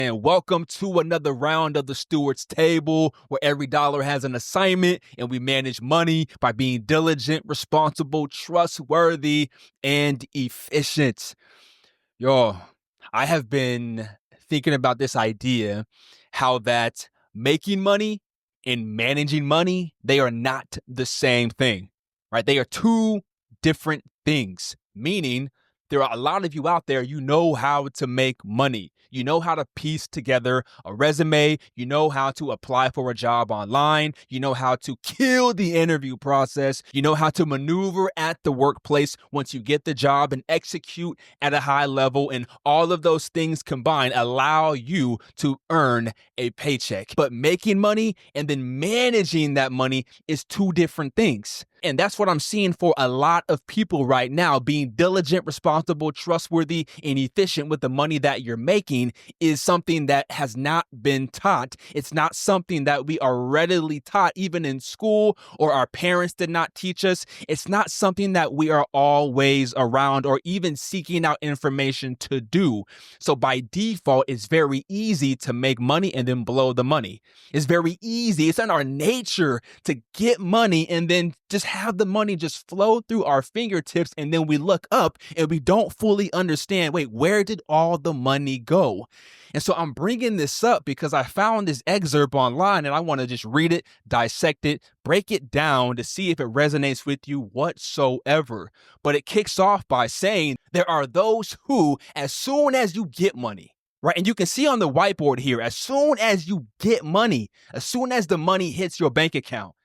And welcome to another round of the Steward's Table, where every dollar has an assignment and we manage money by being diligent, responsible, trustworthy, and efficient. Yo, I have been thinking about this idea, how that making money and managing money, they are not the same thing, right? They are two different things, meaning there are a lot of you out there, you know how to make money. You know how to piece together a resume. You know how to apply for a job online. You know how to kill the interview process. You know how to maneuver at the workplace once you get the job and execute at a high level. And all of those things combined allow you to earn a paycheck. But making money and then managing that money is two different things. And that's what I'm seeing for a lot of people right now. Being diligent, responsible, trustworthy, and efficient with the money that you're making is something that has not been taught. It's not something that we are readily taught, even in school, or our parents did not teach us. It's not something that we are always around or even seeking out information to do. So by default, it's very easy to make money and then blow the money. It's very easy. It's in our nature to get money and then just have the money just flow through our fingertips, and then we look up and we don't fully understand, wait, where did all the money go? And so I'm bringing this up because I found this excerpt online and I want to just read it, dissect it, break it down to see if it resonates with you whatsoever. But it kicks off by saying there are those who, as soon as you get money, right? And you can see on the whiteboard here, as soon as you get money, as soon as the money hits your bank account,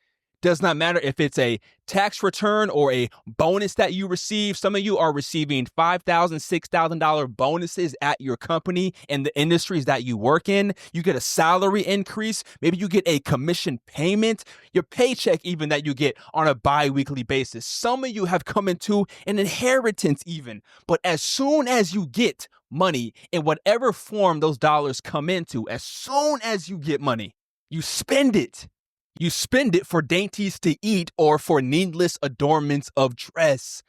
does not matter if it's a tax return or a bonus that you receive. Some of you are receiving $5,000, $6,000 bonuses at your company and the industries that you work in. You get a salary increase. Maybe you get a commission payment, your paycheck even that you get on a bi-weekly basis. Some of you have come into an inheritance even. But as soon as you get money in whatever form those dollars come into, as soon as you get money, you spend it. You spend it for dainties to eat or for needless adornments of dress.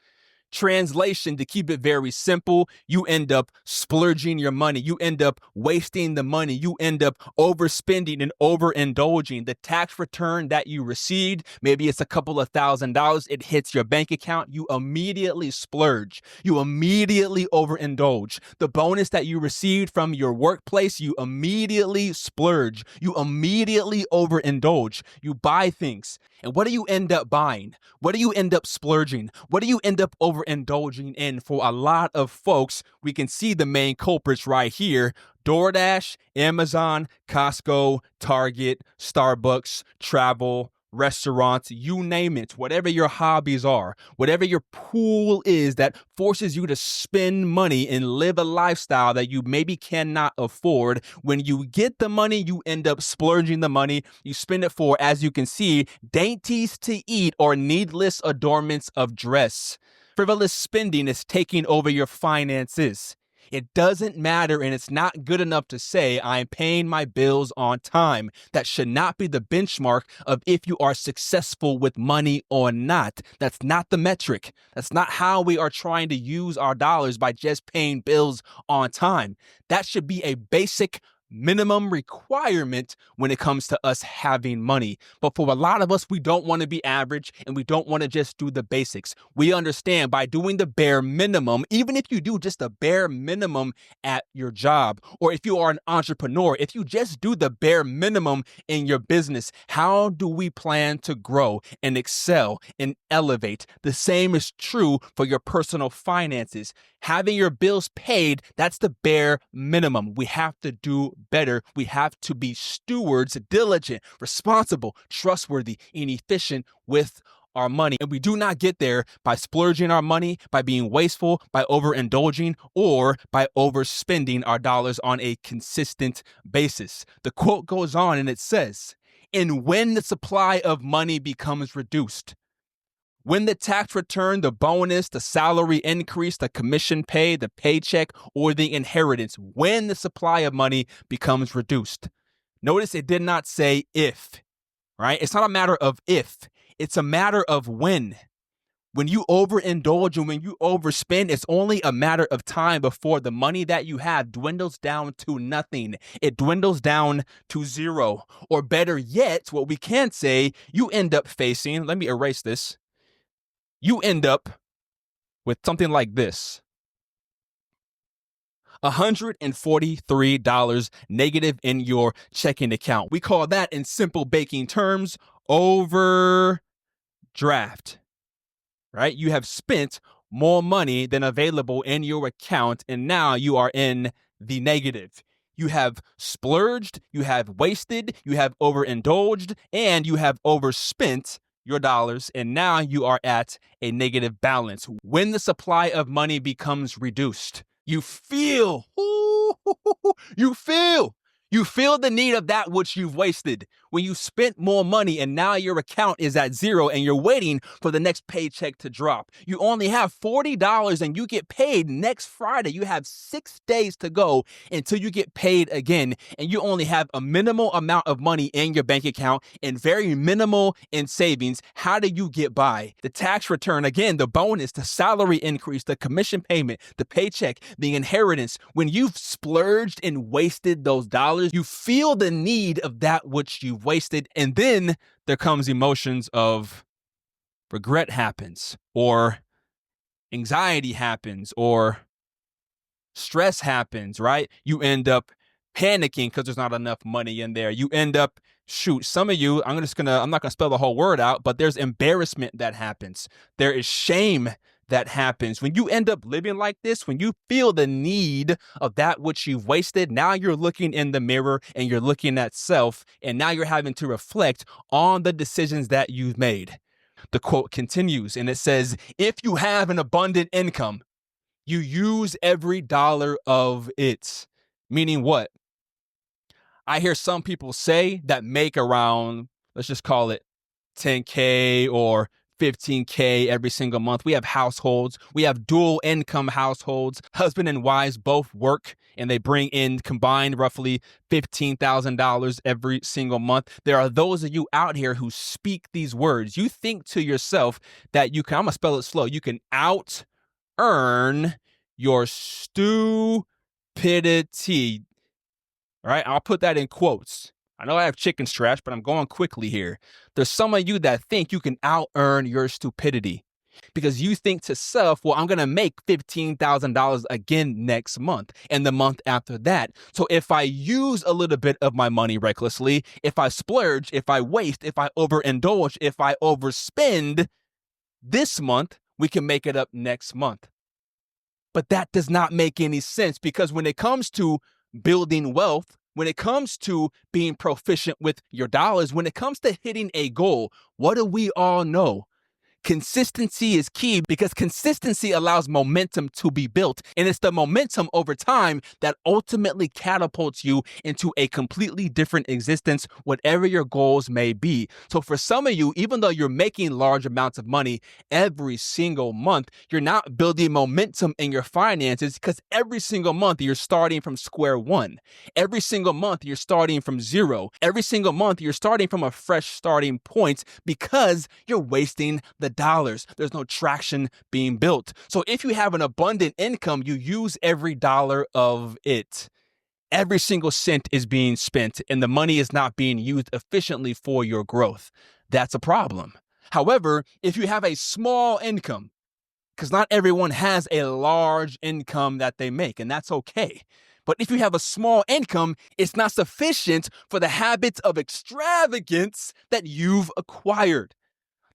Translation, to keep it very simple, you end up splurging your money. You end up wasting the money. You end up overspending and overindulging. The tax return that you received, maybe it's a couple of $1,000s, it hits your bank account. You immediately splurge. You immediately overindulge. The bonus that you received from your workplace, you immediately splurge. You immediately overindulge. You buy things. And what do you end up buying? What do you end up splurging? What do you end up overindulging in? For a lot of folks, we can see the main culprits right here: DoorDash, Amazon, Costco, Target, Starbucks, travel, restaurants, you name it. Whatever your hobbies are, whatever your pool is that forces you to spend money and live a lifestyle that you maybe cannot afford. When you get the money, you end up splurging the money. You spend it for, as you can see, dainties to eat or needless adornments of dress. Frivolous spending is taking over your finances. It doesn't matter, and it's not good enough to say I'm paying my bills on time. That should not be the benchmark of if you are successful with money or not. That's not the metric. That's not how we are trying to use our dollars, by just paying bills on time. That should be a basic minimum requirement when it comes to us having money. But for a lot of us, we don't want to be average and we don't want to just do the basics. We understand by doing the bare minimum, even if you do just the bare minimum at your job, or if you are an entrepreneur, if you just do the bare minimum in your business, how do we plan to grow and excel and elevate? The same is true for your personal finances. Having your bills paid, that's the bare minimum. We have to do better. We have to be stewards, diligent, responsible, trustworthy, and efficient with our money. And we do not get there by splurging our money, by being wasteful, by overindulging, or by overspending our dollars on a consistent basis. The quote goes on and it says, "And when the supply of money becomes reduced, when the tax return, the bonus, the salary increase, the commission pay, the paycheck, or the inheritance, when the supply of money becomes reduced." Notice it did not say if, right? It's not a matter of if, it's a matter of when. When you overindulge and when you overspend, it's only a matter of time before the money that you have dwindles down to nothing. It dwindles down to zero. Or better yet, what we can say, you end up facing, let me erase this. You end up with something like this. $143 negative in your checking account. We call that, in simple banking terms, overdraft, right? You have spent more money than available in your account, and now you are in the negative. You have splurged, you have wasted, you have overindulged, and you have overspent your dollars, and now you are at a negative balance. When the supply of money becomes reduced, you feel the need of that which you've wasted. When you spent more money and now your account is at zero and you're waiting for the next paycheck to drop. You only have $40 and you get paid next Friday. You have 6 days to go until you get paid again. And you only have a minimal amount of money in your bank account and very minimal in savings. How do you get by? The tax return, again, the bonus, the salary increase, the commission payment, the paycheck, the inheritance. When you've splurged and wasted those dollars, you feel the need of that which you've wasted. And then there comes emotions of regret happens, or anxiety happens, or stress happens, right? You end up panicking because there's not enough money in there. You end up, some of you, I'm not gonna spell the whole word out, but there's embarrassment that happens. There is shame that happens. When you end up living like this, when you feel the need of that which you've wasted, now you're looking in the mirror and you're looking at self, and now you're having to reflect on the decisions that you've made. The quote continues and it says, if you have an abundant income, you use every dollar of it. Meaning what? I hear some people say that make around, let's just call it 10K or 15K every single month. We have households. We have dual income households. Husband and wives both work and they bring in combined roughly $15,000 every single month. There are those of you out here who speak these words. You think to yourself that you can, I'm going to spell it slow, you can out earn your stupidity. All right, I'll put that in quotes. I know I have chicken scratch, but I'm going quickly here. There's some of you that think you can out-earn your stupidity because you think to self, well, I'm going to make $15,000 again next month and the month after that. So if I use a little bit of my money recklessly, if I splurge, if I waste, if I overindulge, if I overspend this month, we can make it up next month. But that does not make any sense because when it comes to building wealth, when it comes to being proficient with your dollars, when it comes to hitting a goal, what do we all know? Consistency is key because consistency allows momentum to be built. And it's the momentum over time that ultimately catapults you into a completely different existence, whatever your goals may be. So for some of you, even though you're making large amounts of money every single month, you're not building momentum in your finances because every single month you're starting from square one. Every single month you're starting from zero. Every single month you're starting from a fresh starting point because you're wasting the dollars. There's no traction being built. So if you have an abundant income, you use every dollar of it. Every single cent is being spent and the money is not being used efficiently for your growth. That's a problem. However, if you have a small income, because not everyone has a large income that they make, and that's okay. But if you have a small income, it's not sufficient for the habits of extravagance that you've acquired.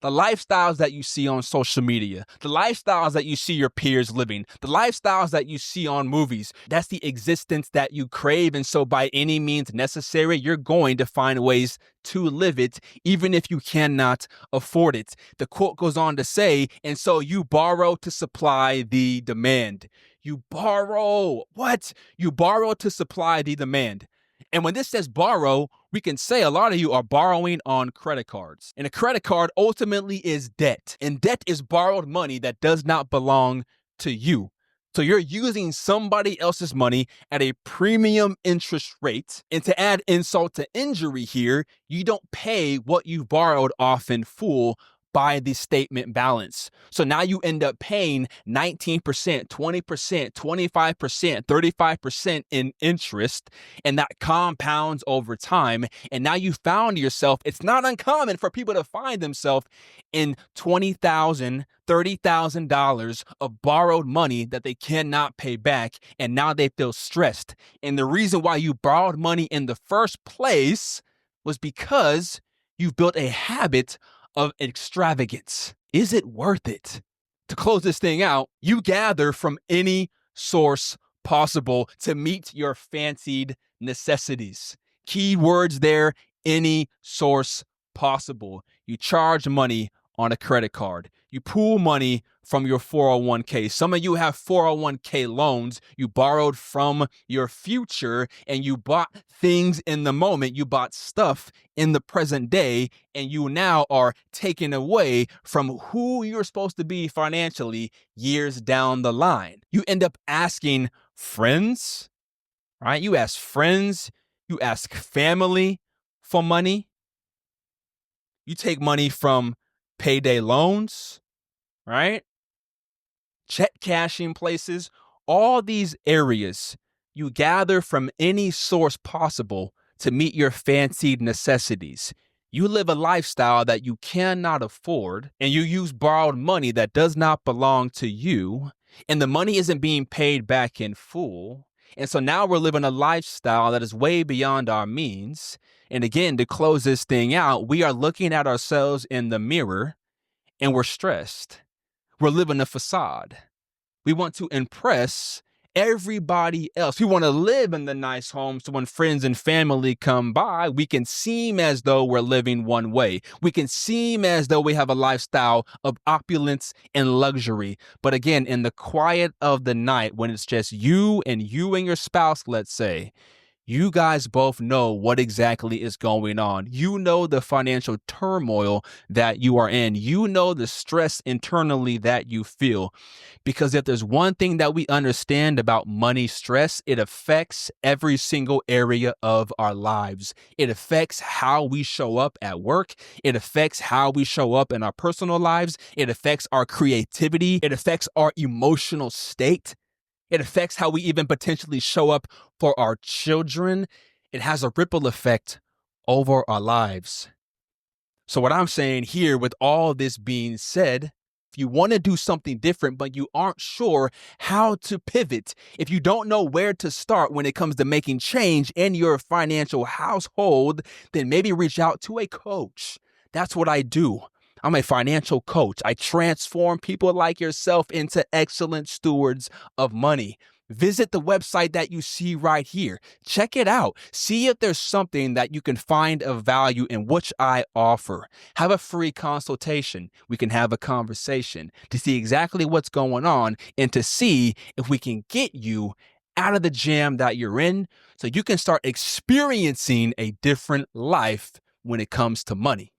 The lifestyles that you see on social media, the lifestyles that you see your peers living, the lifestyles that you see on movies, that's the existence that you crave. And so by any means necessary, you're going to find ways to live it, even if you cannot afford it. The quote goes on to say, and so you borrow to supply the demand. You borrow. What? You borrow to supply the demand. And when this says borrow, we can say a lot of you are borrowing on credit cards. And a credit card ultimately is debt. And debt is borrowed money that does not belong to you. So you're using somebody else's money at a premium interest rate. And to add insult to injury here, you don't pay what you borrowed off in full, by the statement balance. So now you end up paying 19%, 20%, 25%, 35% in interest, and that compounds over time. And now you found yourself, it's not uncommon for people to find themselves in $20,000, $30,000 of borrowed money that they cannot pay back. And now they feel stressed. And the reason why you borrowed money in the first place was because you've built a habit of extravagance. Is it worth it? To close this thing out, you gather from any source possible to meet your fancied necessities. Key words there, any source possible. You charge money on a credit card. You pool money from your 401k. Some of you have 401k loans you borrowed from your future, and you bought things in the moment. You bought stuff in the present day, and you now are taken away from who you're supposed to be financially years down the line. You end up asking friends, right? You ask friends, you ask family for money. You take money from payday loans, right? Check cashing places, all these areas you gather from any source possible to meet your fancied necessities. You live a lifestyle that you cannot afford, and you use borrowed money that does not belong to you, and the money isn't being paid back in full. And so now we're living a lifestyle that is way beyond our means. And again, to close this thing out, we are looking at ourselves in the mirror and we're stressed. We're living a facade. We want to impress everybody else. We want to live in the nice home so when friends and family come by, we can seem as though we're living one way. We can seem as though we have a lifestyle of opulence and luxury. But again, in the quiet of the night, when it's just you and your spouse, let's say, you guys both know what exactly is going on. You know the financial turmoil that you are in. You know the stress internally that you feel. Because if there's one thing that we understand about money stress, it affects every single area of our lives. It affects how we show up at work. It affects how we show up in our personal lives. It affects our creativity. It affects our emotional state. It affects how we even potentially show up for our children. It has a ripple effect over our lives. So what I'm saying here, with all this being said, if you want to do something different, but you aren't sure how to pivot, if you don't know where to start when it comes to making change in your financial household, then maybe reach out to a coach. That's what I do. I'm a financial coach. I transform people like yourself into excellent stewards of money. Visit the website that you see right here. Check it out. See if there's something that you can find of value in which I offer. Have a free consultation. We can have a conversation to see exactly what's going on and to see if we can get you out of the jam that you're in so you can start experiencing a different life when it comes to money.